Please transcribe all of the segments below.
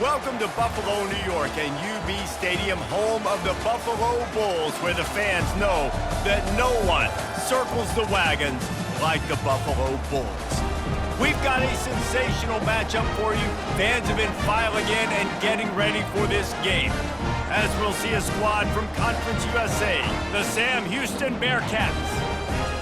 Welcome to Buffalo, New York, and UB Stadium, home of the Buffalo Bulls, where the fans know that no one circles the wagons like the Buffalo Bulls. We've got a sensational matchup for you. Fans have been filing in and getting ready for this game, as we'll see a squad from Conference USA, the Sam Houston Bearcats,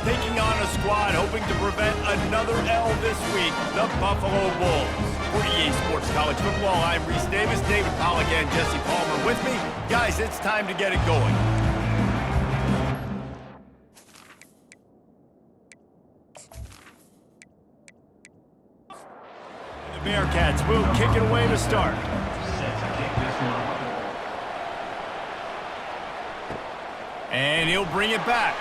taking on a squad hoping to prevent another L this week, the Buffalo Bulls. For EA Sports College Football, I'm Reese Davis, David Pollack, and Jesse Palmer with me. Guys, it's time to get it going. The Bearcats will kick it away to start. And he'll bring it back.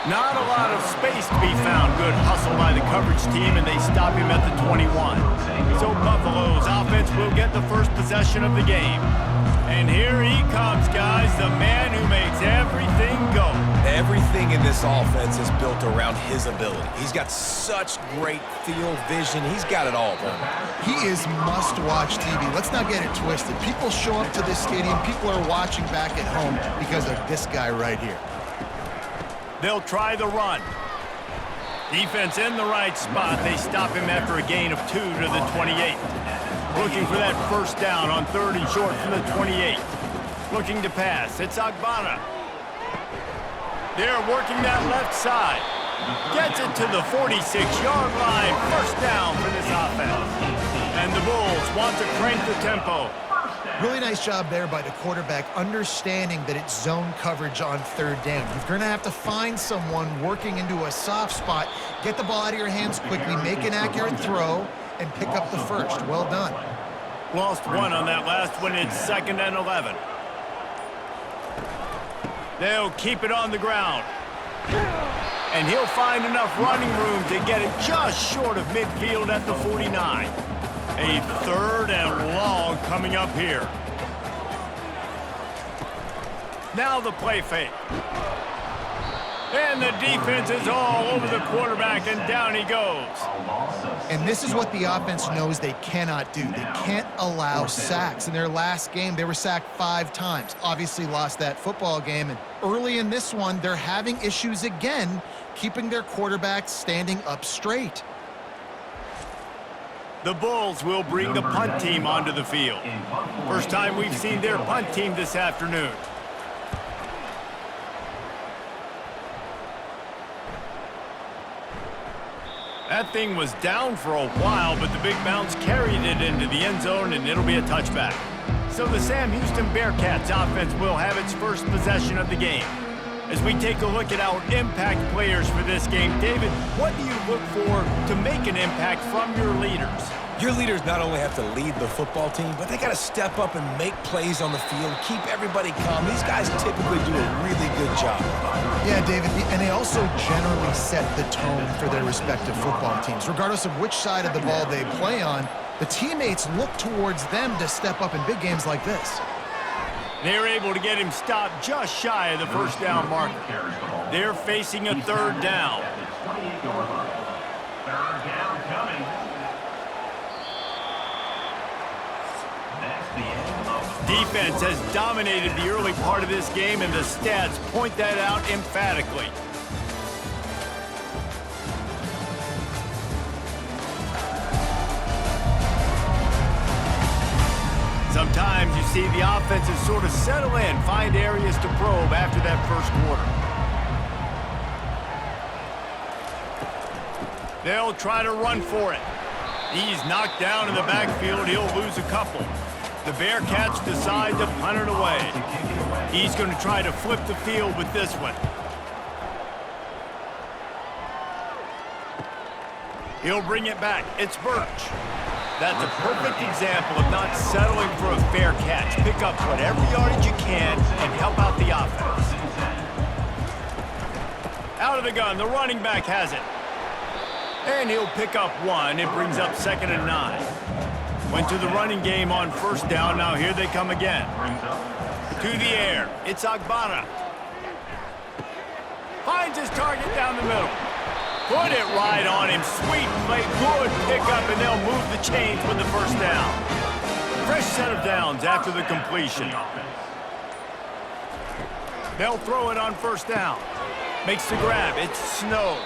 Not a lot of space to be found. Good hustle by the coverage team, and they stop him at the 21. So Buffalo's offense will get the first possession of the game. And here he comes, guys, the man who makes everything go. Everything in this offense is built around his ability. He's got such great field vision. He's got it all, bro. He is must-watch TV. Let's not get it twisted. People show up to this stadium. People are watching back at home because of this guy right here. They'll try the run. Defense in the right spot. They stop him after a gain of 2 to the 28. Looking for that first down on 3rd and short from the 28. Looking to pass. It's Agbana. They're working that left side. Gets it to the 46-yard line. First down for this offense. And the Bulls want to crank the tempo. Really nice job there by the quarterback, understanding that it's zone coverage on 3rd down. You're going to have to find someone working into a soft spot, get the ball out of your hands quickly, make an accurate throw, and pick up the first. Well done. Lost one on that last one. It's 2nd and 11. They'll keep it on the ground. And he'll find enough running room to get it just short of midfield at the 49. A 3rd and long coming up here. Now the play fake. And the defense is all over the quarterback, and down he goes. And this is what the offense knows they cannot do. They can't allow sacks. In their last game, they were sacked 5 times. Obviously lost that football game. And early in this one, they're having issues again, keeping their quarterback standing up straight. The Bulls will bring the punt team onto the field. First time we've seen their punt team this afternoon. That thing was down for a while, but the big bounce carried it into the end zone, and it'll be a touchback. So the Sam Houston Bearcats offense will have its first possession of the game. As we take a look at our impact players for this game, David, what do you look for to make an impact from your leaders? Your leaders not only have to lead the football team, but they got to step up and make plays on the field, keep everybody calm. These guys typically do a really good job. Yeah, David, and they also generally set the tone for their respective football teams. Regardless of which side of the ball they play on, the teammates look towards them to step up in big games like this. They're able to get him stopped just shy of the first down marker. They're facing a 3rd down. Defense has dominated the early part of this game, and the stats point that out emphatically. Sometimes you see the offenses sort of settle in, find areas to probe after that first quarter. They'll try to run for it. He's knocked down in the backfield. He'll lose a couple. The Bearcats decide to punt it away. He's going to try to flip the field with this one. He'll bring it back. It's Birch. That's a perfect example of not settling for a fair catch. Pick up whatever yardage you can and help out the offense. Out of the gun, the running back has it. And he'll pick up 1. It brings up 2nd and 9. Went to the running game on 1st down. Now here they come again. To the air. It's Agbana. Finds his target down the middle. Put it right on him. Sweet play. Good pickup, and they'll move the chains with the first down. Fresh set of downs after the completion. They'll throw it on first down. Makes the grab. It's Snow.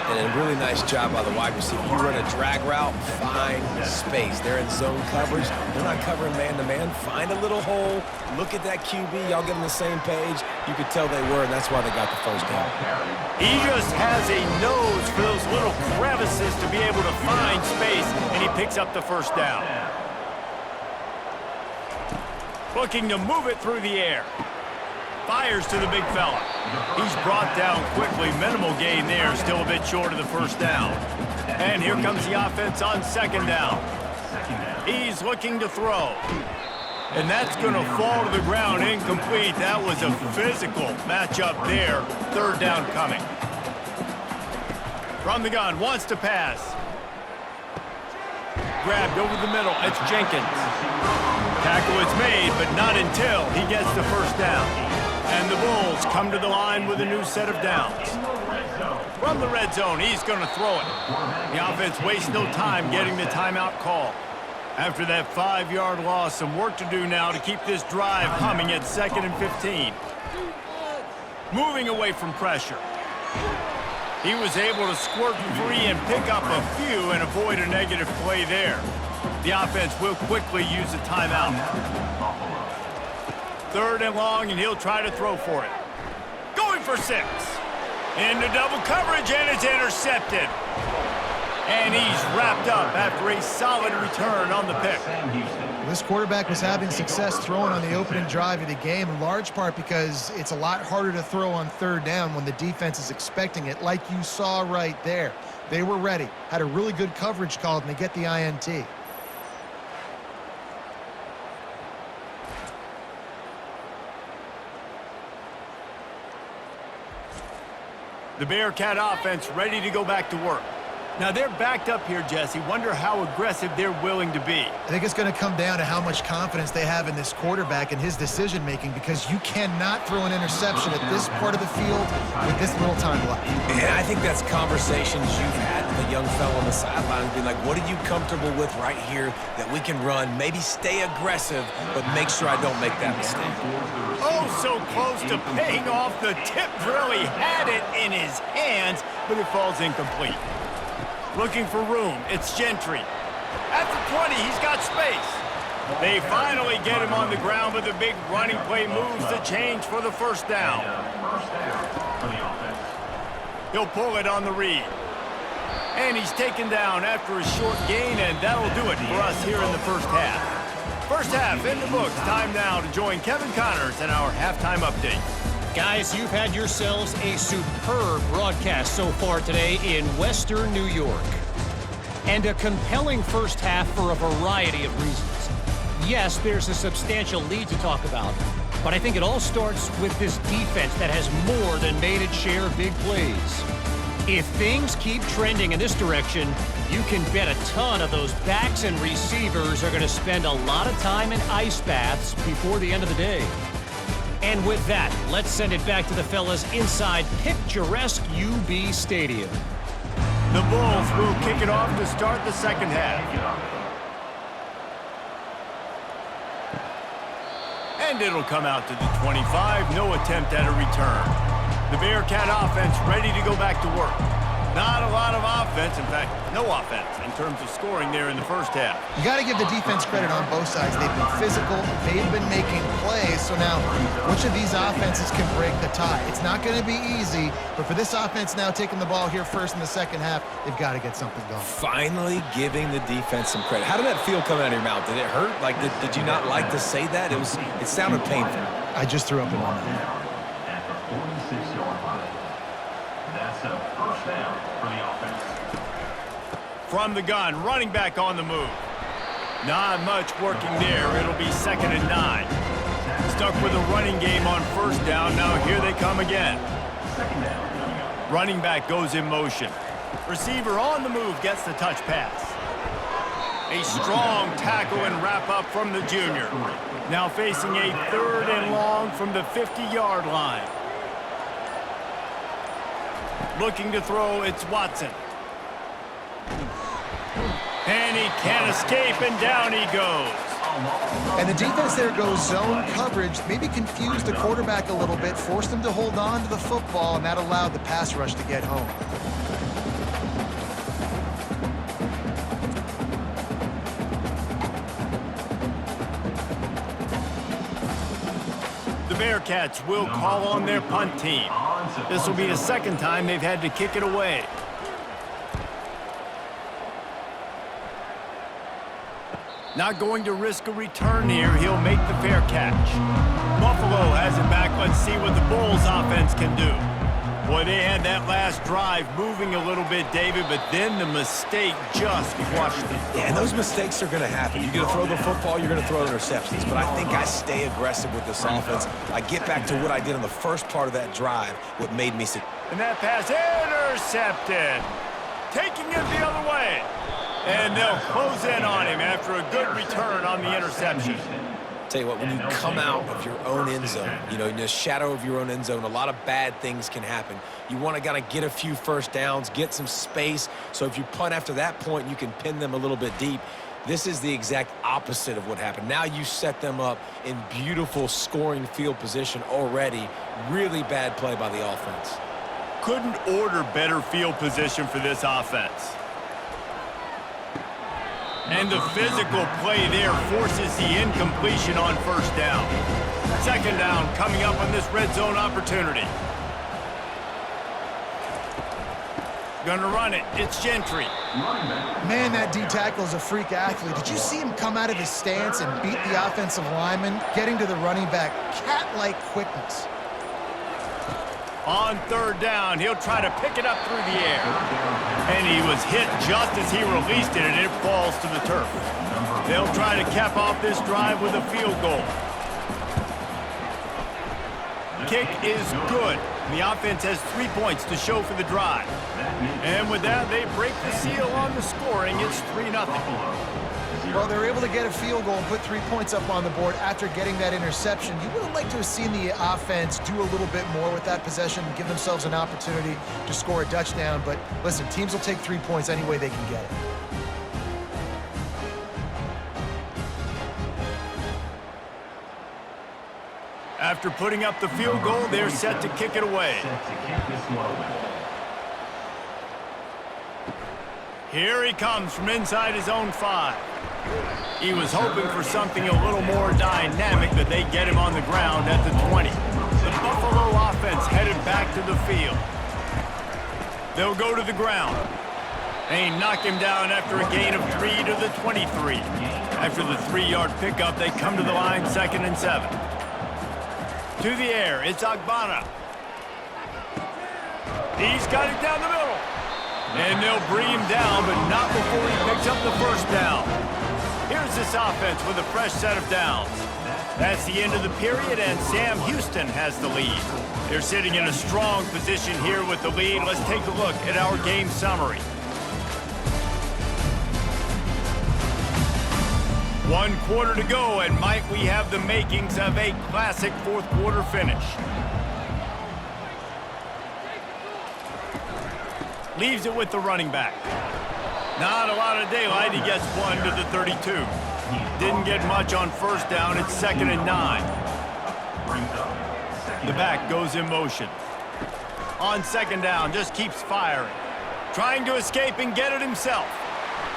And a really nice job by the wide receiver. You run a drag route, find space. They're in zone coverage. They're not covering man-to-man. Find a little hole. Look at that QB. Y'all get on the same page. You could tell they were, and that's why they got the first down. He just has a nose for those little crevices to be able to find space, and he picks up the first down. Looking to move it through the air. Fires to the big fella. He's brought down quickly. Minimal gain there. Still a bit short of the first down. And here comes the offense on second down. He's looking to throw. And that's going to fall to the ground incomplete. That was a physical matchup there. Third down coming. From the gun, wants to pass. Grabbed over the middle. It's Jenkins. Tackle is made, but not until he gets the first down. And the Bulls come to the line with a new set of downs. From the red zone, he's going to throw it. The offense wastes no time getting the timeout call. After that 5-yard loss, some work to do now to keep this drive humming at 2nd and 15. Moving away from pressure. He was able to squirt free and pick up a few and avoid a negative play there. The offense will quickly use a timeout. 3rd and long, and he'll try to throw for it. Going for 6. Into double coverage, and it's intercepted. And he's wrapped up after a solid return on the pick. This quarterback was having success throwing on the opening drive of the game, in large part because it's a lot harder to throw on 3rd down when the defense is expecting it, like you saw right there. They were ready, had a really good coverage called, and they get the INT. The Bearcat offense ready to go back to work. Now they're backed up here, Jesse. Wonder how aggressive they're willing to be. I think it's going to come down to how much confidence they have in this quarterback and his decision-making, because you cannot throw an interception at this part of the field with this little time left. And I think that's conversations you've had with a young fellow on the sidelines, being like, what are you comfortable with right here that we can run? Maybe stay aggressive, but make sure I don't make that mistake. Oh, so close to paying off. The tip really had it in his hands, but it falls incomplete. Looking for room. It's Gentry. At the 20, he's got space. They finally get him on the ground, but the big running play moves the change for the first down. He'll pull it on the read. And he's taken down after a short gain, and that'll do it for us here in the first half. First half in the books. Time now to join Kevin Connors in our halftime update. Guys, you've had yourselves a superb broadcast so far today in Western New York. And a compelling first half for a variety of reasons. Yes, there's a substantial lead to talk about, but I think it all starts with this defense that has more than made its share of big plays. If things keep trending in this direction, you can bet a ton of those backs and receivers are going to spend a lot of time in ice baths before the end of the day. And with that, let's send it back to the fellas inside picturesque UB Stadium. The Bulls will kick it off to start the second half. And it'll come out to the 25. No attempt at a return. The Bearcat offense ready to go back to work. Not a lot of offense, in fact, no offense in terms of scoring there in the first half. You got to give the defense credit on both sides. They've been physical, they've been making plays. So now, which of these offenses can break the tie? It's not going to be easy, but for this offense now taking the ball here first in the second half, they've got to get something going. Finally giving the defense some credit. How did that feel coming out of your mouth? Did it hurt? Like, did you not like to say that? It sounded painful. I just threw up in my mouth. That's a first down for the offense. From the gun, running back on the move. Not much working there. It'll be 2nd and 9. Stuck with a running game on first down. Now here they come again. Running back goes in motion. Receiver on the move gets the touch pass. A strong tackle and wrap up from the junior. Now facing a 3rd and long from the 50-yard line. Looking to throw, it's Watson. And he can't escape, and down he goes. And the defense there goes zone coverage, maybe confused the quarterback a little bit, forced him to hold on to the football, and that allowed the pass rush to get home. The Bearcats will call on their punt team. This will be the second time they've had to kick it away. Not going to risk a return here. He'll make the fair catch. Buffalo has it back. Let's see what the Bulls offense can do. Boy, they had that last drive moving a little bit, David, but then the mistake just crushed it. Yeah, and those mistakes are going to happen. You're going to throw the football, you're going to throw interceptions. But I think I stay aggressive with this offense. I get back to what I did in the first part of that drive, what made me sit. And that pass intercepted. Taking it the other way. And they'll close in on him after a good return on the interception. Tell you what, when you come out of your own end zone, you know, in the shadow of your own end zone, a lot of bad things can happen. You want to kind of get a few first downs, get some space. So if you punt after that point, you can pin them a little bit deep. This is the exact opposite of what happened. Now you set them up in beautiful scoring field position already. Really bad play by the offense. Couldn't order better field position for this offense. And the physical play there forces the incompletion on first down. Second down coming up on this red zone opportunity. Gonna run it. It's Gentry. Man, that D-tackle is a freak athlete. Did you see him come out of his stance and beat the offensive lineman, getting to the running back? Cat-like quickness. On third down, he'll try to pick it up through the air. And he was hit just as he released it, and it falls to the turf. They'll try to cap off this drive with a field goal. Kick is good. The offense has 3 points to show for the drive. And with that, they break the seal on the scoring. It's 3-0. Well, they were able to get a field goal and put 3 points up on the board after getting that interception. You would have liked to have seen the offense do a little bit more with that possession and give themselves an opportunity to score a touchdown. But listen, teams will take 3 points any way they can get it. After putting up the field goal, they're set to kick it away. Here he comes from inside his own 5. He was hoping for something a little more dynamic, but they get him on the ground at the 20. The Buffalo offense headed back to the field. They'll go to the ground. They knock him down after a gain of 3 to the 23. After the 3-yard pickup, they come to the line 2nd and 7. To the air, it's Agbana. He's got it down the middle. And they'll bring him down, but not before he picks up the first down. Here's this offense with a fresh set of downs. That's the end of the period, and Sam Houston has the lead. They're sitting in a strong position here with the lead. Let's take a look at our game summary. 1 quarter to go, and might we have the makings of a classic fourth quarter finish. Leaves it with the running back. Not a lot of daylight. He gets 1 to the 32. Didn't get much on first down. It's 2nd and 9. The back goes in motion. On 2nd down, just keeps firing. Trying to escape and get it himself.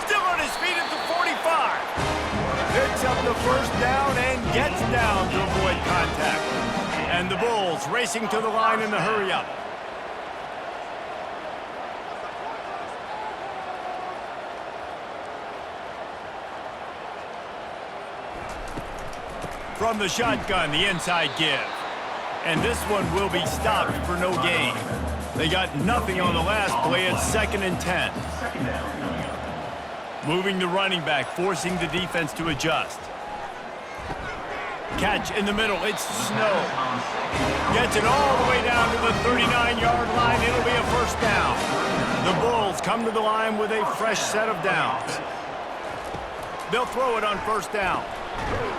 Still on his feet at the 45. Picks up the first down and gets down to avoid contact. And the Bulls racing to the line in the hurry-up. From the shotgun, the inside give. And this one will be stopped for no gain. They got nothing on the last play. It's 2nd and 10. Moving the running back, forcing the defense to adjust. Catch in the middle. It's Snow. Gets it all the way down to the 39-yard line. It'll be a first down. The Bulls come to the line with a fresh set of downs. They'll throw it on first down.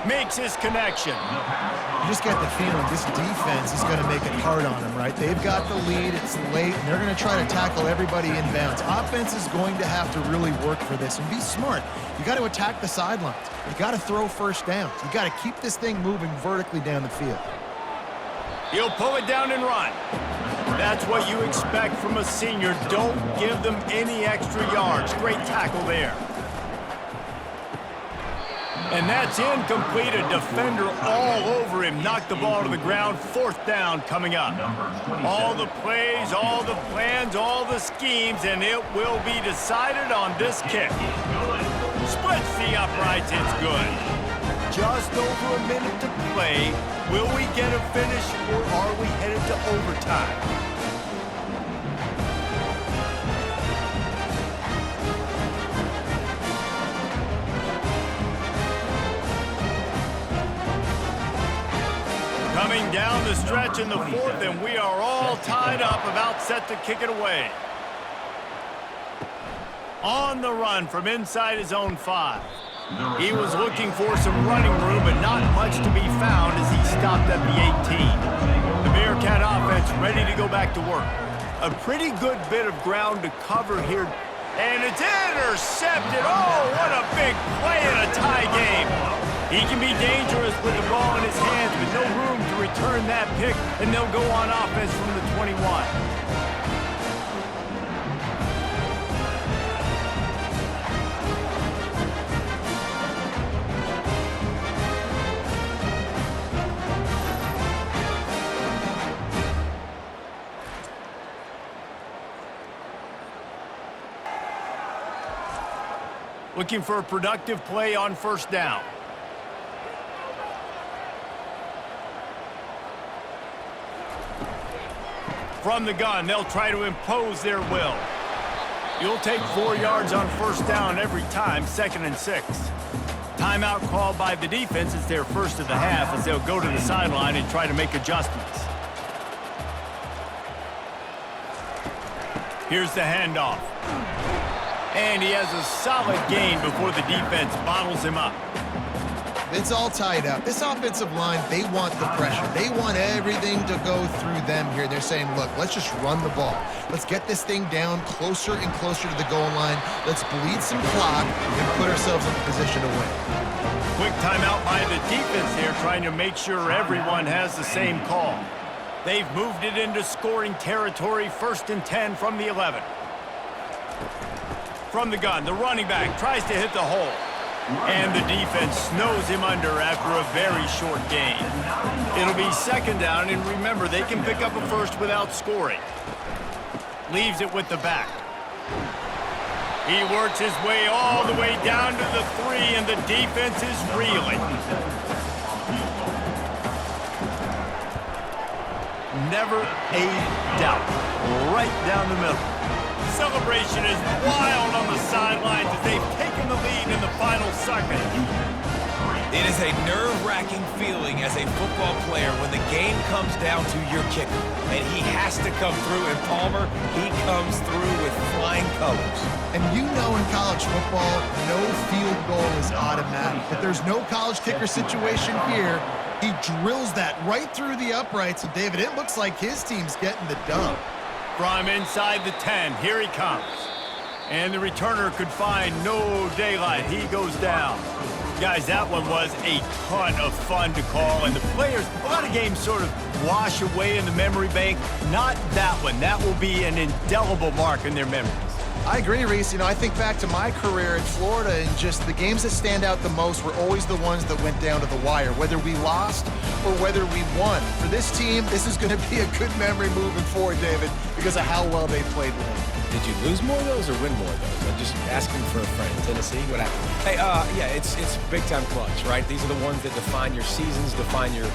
Makes his connection. You just get the feeling this defense is going to make it hard on them, right? They've got the lead, it's late, and they're going to try to tackle everybody inbounds. Offense is going to have to really work for this and be smart. You got to attack the sidelines. You got to throw first downs. You got to keep this thing moving vertically down the field. He'll pull it down and run. That's what you expect from a senior. Don't give them any extra yards. Great tackle there. And that's incomplete. A defender all over him. Knocked the ball to the ground. 4th down coming up. All the plays, all the plans, all the schemes, and it will be decided on this kick. Splits the uprights. It's good. Just over a minute to play. Will we get a finish, or are we headed to overtime? Coming down the stretch in the 4th, and we are all tied up, about set to kick it away. On the run from inside his own 5. He was looking for some running room, but not much to be found as he stopped at the 18. The Bearcat offense ready to go back to work. A pretty good bit of ground to cover here, and it's intercepted. Oh, what a big play in a tie game. He can be dangerous with the ball in his hands, but no room to return that pick, and they'll go on offense from the 21. Looking for a productive play on 1st down. From the gun, they'll try to impose their will. You'll take 4 yards on 1st down every time, 2nd and 6. Timeout called by the defense. It's their first of the half as they'll go to the sideline and try to make adjustments. Here's the handoff. And he has a solid gain before the defense bottles him up. It's all tied up. This offensive line, they want the pressure. They want everything to go through them here. They're saying, look, let's just run the ball. Let's get this thing down closer and closer to the goal line. Let's bleed some clock and put ourselves in a position to win. Quick timeout by the defense here, trying to make sure everyone has the same call. They've moved it into scoring territory, 1st and 10 from the 11. From the gun, the running back tries to hit the hole. And the defense snows him under after a very short gain. It'll be 2nd down, and remember, they can pick up a first without scoring. Leaves it with the back. He works his way all the way down to the 3, and the defense is reeling. Never a doubt. Right down the middle. Celebration is wild on the sidelines as they've taken the lead in the final second. It is a nerve-wracking feeling as a football player when the game comes down to your kicker. And he has to come through, and Palmer, he comes through with flying colors. And you know in college football, no field goal is automatic. But there's no college kicker situation here. He drills that right through the uprights. And David, it looks like his team's getting the dub. From inside the 10, here he comes. And the returner could find no daylight. He goes down. Guys, that one was a ton of fun to call. And the players, a lot of games sort of wash away in the memory bank. Not that one. That will be an indelible mark in their memories. I agree, Reese. You know, I think back to my career in Florida, and just the games that stand out the most were always the ones that went down to the wire, whether we lost or whether we won. For this team, this is going to be a good memory moving forward, David, because of how well they played with him. Did you lose more of those or win more of those? I'm just asking for a friend. Tennessee, what happened? Hey, yeah, it's big-time clutch, right? These are the ones that define your seasons, define your